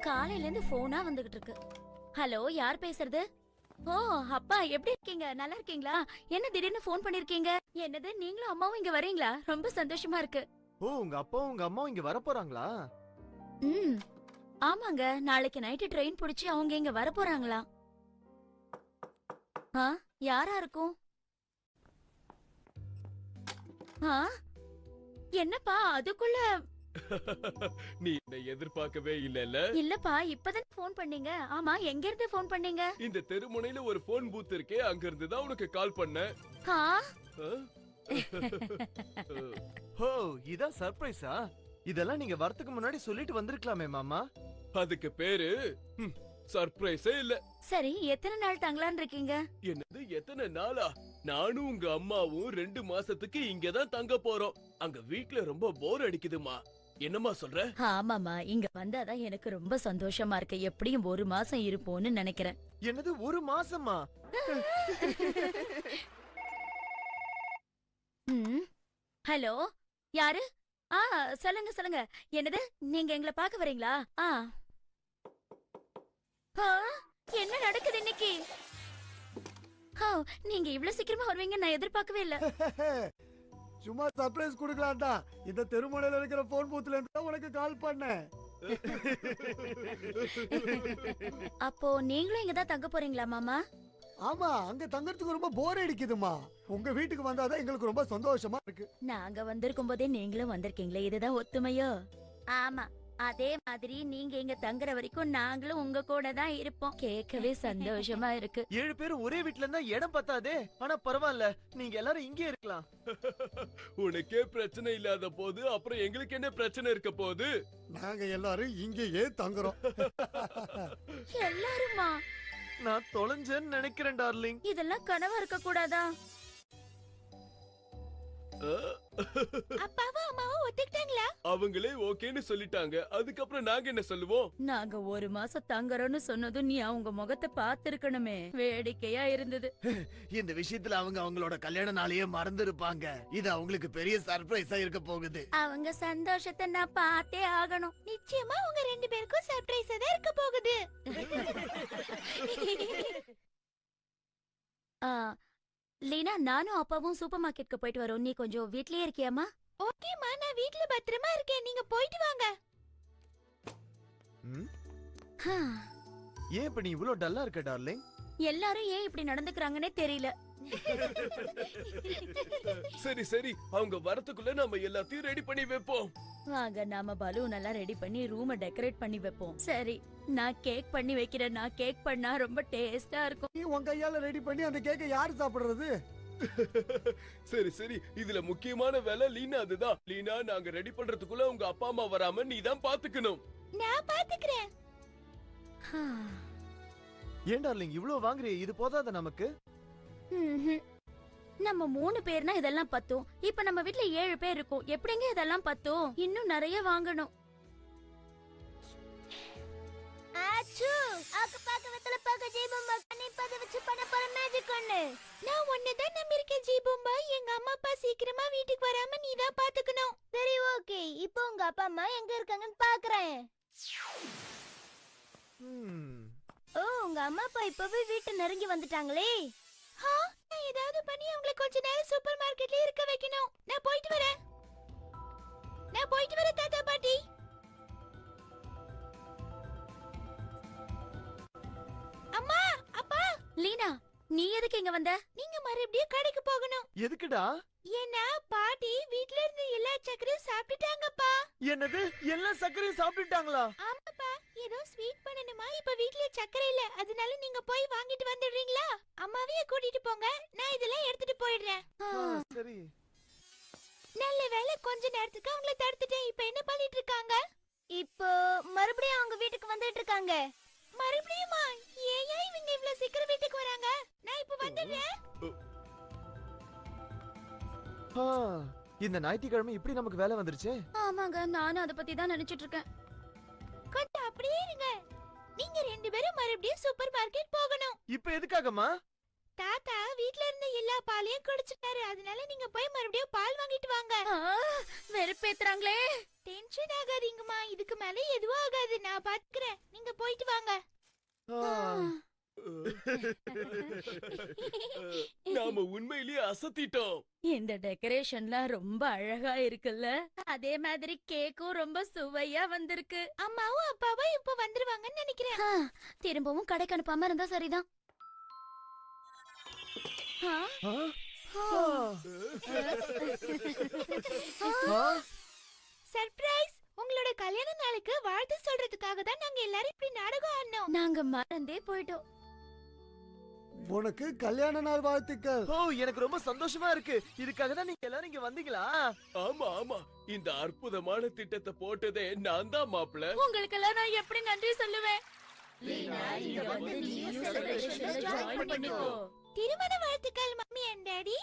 காலையில இருந்து போனா வந்துகிட்டு இருக்கு. ஹலோ, யார் பேசுறது? ஓ, அப்பா எப்படி இருக்கீங்க? நல்லா இருக்கீங்களா? என்ன திடீர்னு போன் பண்ணிருக்கீங்க? என்னது, நீங்களும் அம்மாவும் இங்க வரீங்களா? ரொம்ப சந்தோஷமா இருக்கு. ஓ, உங்க அப்பாவும் உங்க அம்மாவும் இங்க வர போறாங்களா? ம், ஆமாங்க. நாளைக்கு நைட்டு ட்ரெயின் புடிச்சு அவங்க இங்க வர போறாங்களா? ஆ, யாரா இருக்கும்? ஆ, என்னப்பா அதுக்குள்ள? நீ என்ன எதிர்பார்க்கவே இல்லல. இல்லப்பா, இப்பதான் போன் பண்ணீங்க. ஆமா, எங்க இருந்து போன் பண்ணீங்க? இந்த தெருமுனையில ஒரு போன் பூத் இருக்கே, அங்க இருந்து தான் உனக்கு கால் பண்ணேன். ஆ, ஆ? ஹோ, இதான் சர்ப்ரைஸா? இதெல்லாம் நீங்க வரதுக்கு முன்னாடி சொல்லிட்டு வந்திருக்கலாமே மாமா. அதுக்கு பேரு சர்ப்ரைஸே இல்ல. சரி, எத்தனை நாள் தங்கலான்னு இருக்கீங்க? என்னது, எத்தனை நாளா? நானும் உங்க அம்மாவும் 2 மாசத்துக்கு இங்கதான் தங்க போறோம். அங்க வீட்ல ரொம்ப போர் அடிக்குதுமா. என்னம்மா சொல்ற? ஆமாமா, இங்க வந்தாதான் எனக்கு ரொம்ப சந்தோஷமா இருக்கு. எப்படியும் ஒரு மாசம் இருப்போம்னு நினைக்கிறேன். என்னது, ஒரு மாசமா? ம், ஹலோ, யாரு? ஆ, சொல்லுங்க சொல்லுங்க. என்னது, நீங்க எங்களை பார்க்க வரீங்களா? ஆ, ஆ, என்ன நடக்குது இன்னைக்கு? ஆ, நீங்க இவ்வளவு சீக்கிரமா வருவீங்க நான் எதிர்பார்க்கவே இல்ல. சும்மா சர்ப்ரைஸ் கொடுக்கலாம் தான். இந்த தெருமுனையில இருக்கிற போன் பூத்துல இருந்து தான் உனக்கு கால் பண்ணேன். அப்போ நீங்களும் இங்க தான் தங்க போறீங்களா மாமா? ஆமா, அங்க தங்கறதுக்கு ரொம்ப போர் அடிக்குதுமா. உங்க வீட்டுக்கு வந்தாதான் எங்களுக்கு ரொம்ப சந்தோஷமா இருக்கு. நாங்க வந்திருக்கும் போதே நீங்களும் வந்திருக்கீங்களே, இதுதான் ஒத்துமையோ? ஆமா, அதே மாதிரி நீங்க இங்க தங்குற வரைக்கும் நாங்களும் உங்க கூட தான் இருப்போம். கேட்கவே சந்தோஷமா இருக்கு. 7 பேரும் ஒரே வீட்ல இருந்தா இடம் பத்தாதே. ஆனா பரவாயில்ல, நீங்க எல்லாரும் இங்கே இருக்கலாம். உனக்கே பிரச்சனை இல்லாத போது அப்புறம் எங்களுக்கு என்ன பிரச்சனை இருக்க போகுது? நாங்க எல்லாரும் இங்கேயே தங்குறோம். எல்லாருமா? நான் தொலைஞ்சேன்னு நினைக்கிறேன் டார்லிங். இதெல்லாம் கனவா இருக்க கூடாதா? அப்பாவும் அம்மாவும் ஒத்துக்கிட்டாங்களா? அவங்களே ஓகேன்னு சொல்லிட்டாங்க. அதுக்கப்புறம் நாங்க என்ன சொல்லுவோம்? நாங்க ஒரு மாசம் தங்குறோம்னு சொன்னதும் நீ அவங்க முகத்தை பார்த்திருக்கணுமே. வேடிக்கையா இருந்தது. இந்த விஷயத்துல அவங்க அவங்களோட கல்யாண நாளையே மறந்து இருப்பாங்க. இது அவங்களுக்கு பெரிய சர்ப்ரைஸா இருக்க போகுது. அவங்க சந்தோஷத்தை நான் பார்த்தே ஆகணும். நிச்சயமா உங்க 2 பேருக்கும் சர்ப்ரைஸா தான் இருக்க போகுது. ஆ, லீனா, நானும் அப்பாவும் சூப்பர் மார்க்கெட்க்கு போயிட்டு வரோம். நீ கொஞ்சம் வீட்லயே இருக்கியாமா? ஓகேமா, நான் வீட்ல பத்திரமா இருக்கேன். நீங்க போயிட்டு வாங்க. ம்? ஏன் இப்ப நீ இவ்ளோ டல்லா இருக்க டார்லிங்? எல்லாரும் ஏன் இப்படி நடந்துக்கறாங்கன்னே தெரியல. சரி சரி, அவங்க வரதுக்குள்ள நம்ம எல்லாத்தையும் ரெடி பண்ணி வைப்போம். வாங்க, நாம பலூன் எல்லாம் ரெடி பண்ணி ரூமை டெக்கரேட் பண்ணி வைப்போம். சரி, நான் கேக் பண்ணி வைக்கிறேன். நான் கேக் பண்ணா ரொம்ப டேஸ்டா இருக்கும். நீ உன் கையால ரெடி பண்ணி அந்த கேக்கை யாரு சாப்பிடுறது? சரி சரி, இதுல முக்கியமான வேலை லீனா அதுதான். லீனா, நாங்க ரெடி பண்றதுக்குள்ள உங்க அப்பா அம்மா வராம நீ தான் பாத்துக்கணும். நான் பாத்துக்கிறேன். ஏன் டார்லிங் இவ்ளோ வாங்குறியே? இது போதாத நமக்கு? நம்ம 3 பேர்னா இதெல்லாம் பத்தும். இப்ப நம்ம வீட்ல 7 பேர் இருக்கோம். எப்படிங்க இதெல்லாம் பத்தும்? இன்னும் நிறைய வாங்கணும். ஆச்சு, ஆக்க பாக்க வெத்தல பாக்க ஜீபம்பா கண்ணி பத வச்சு பண்ண போற மேஜிக் ஒண்ணு. நான் ஒன்னதான் நம்பி இருக்கேன் ஜீபம்பா. எங்க அம்மா அப்பா சீக்கிரமா வீட்டுக்கு வராம நீ தான் பாத்துக்கணும். சரி, ஓகே. இப்போ உங்க அப்பா அம்மா எங்க இருக்காங்கன்னு பாக்குறேன். ஓ, உங்க அம்மா அப்பா இப்பவே வீட்டு நெருங்கி வந்துட்டாங்களே. நான் ஏதாவது பண்ணி அவங்களை கொஞ்ச நேரம் சூப்பர் மார்க்கெட்ல இருக்க வைக்கணும். நான் போயிட்டு வரேன். தாத்தா பாட்டி. அம்மா, அப்பா. லீனா, நீ எதுக்கு இங்க வந்த? நீங்க மறுபடியும் கடைக்கு போகணும். எதுக்குடா? ஏன்னா பாட்டி வீட்ல இருந்து எல்லா சக்கரையும் சாப்பிட்டுட்டாங்கப்பா. என்னது, எல்லா சக்கரையும் சாப்பிட்டுட்டாங்களா? ஆமாப்பா, ஏதோ ஸ்வீட் பண்ணணுமா. இப்ப வீட்ல சக்கரை இல்ல. அதனால நீங்க போய் வாங்கிட்டு வந்துடுறீங்களா? அம்மாவையே கூட்டிட்டு போங்க, நான் இதெல்லாம் எடுத்துட்டு போயிடுறேன். சரி. நல்ல வேளை, கொஞ்ச நேரத்துக்கு அவங்கள தடுத்துட்டேன். இப்ப என்ன பண்ணிட்டு இருக்காங்க? இப்போ மறுபடியும் அவங்க வீட்டுக்கு வந்துட்டு இருக்காங்க. மறுபடியுமா? ஏன் இவங்க இவ்வளவு சீக்கிரம் வீட்டுக்கு வராங்க? நான் இப்ப வந்துடுறேன். இந்த ஞாயிற்றுக்கிழமை இப்படி நமக்கு வேலை வந்துருச்சு. ஆமாங்க, நானும் அத பத்தி தான் நினைச்சிட்டு இருக்கேன். கொஞ்சம் அப்படியே இருங்க. நீங்க 2 பேரும் மறுபடியும் சூப்பர் மார்க்கெட் போகணும். இப்ப எதுக்காகமா? தாத்தா வீட்ல இருந்த எல்லா பாலையும் குடிச்சிட்டாரு. அதனால நீங்க போய் மறுபடியும் பால் வாங்கிட்டு வாங்க. வெறுப்பேத்துறாங்களே. டென்ஷன் ஆகாதீங்கம்மா. இதுக்கு மேல எதுவும் ஆகாது. நான் பாத்துக்கிறேன். நீங்க போயிட்டு வாங்க. நாம உண்மையிலேயே அசத்திட்டோம். இந்த டெக்கரேஷன்லாம் ரொம்ப அழகா இருக்குல்ல. அதே மாதிரி கேக்கும் ரொம்ப சுவையா வந்திருக்கு. அம்மாவும் அப்பாவும் இப்ப வந்துருவாங்கன்னு நினைக்கிறேன். திரும்பவும் கடைக்கு அனுப்பாம இருந்தா சரிதான். சர்ப்ரைஸ்! உங்களோட கல்யாண நாளுக்கு வாழ்த்து சொல்றதுக்காக தான் நாங்க எல்லாரும் இப்படி நாடகம் ஆடினோம். நாங்க மறந்தே போயிட்டோம். உனக்கு கல்யாண நாள் வாழ்த்துக்கள். ஓ, எனக்கு ரொம்ப சந்தோஷமா இருக்கு. இதுக்காக தான் நீங்க எல்லாரும் இங்க வந்தீங்களா? ஆமா ஆமா, இந்த அற்புதமான திட்டத்தை போட்டதே நான் தான் மாப்பிள்ள. உங்களுக்கெல்லாம் நான் எப்படி நன்றி சொல்லுவேன். திருமண வாழ்த்துக்கள் மம்மி அண்ட் டாடி.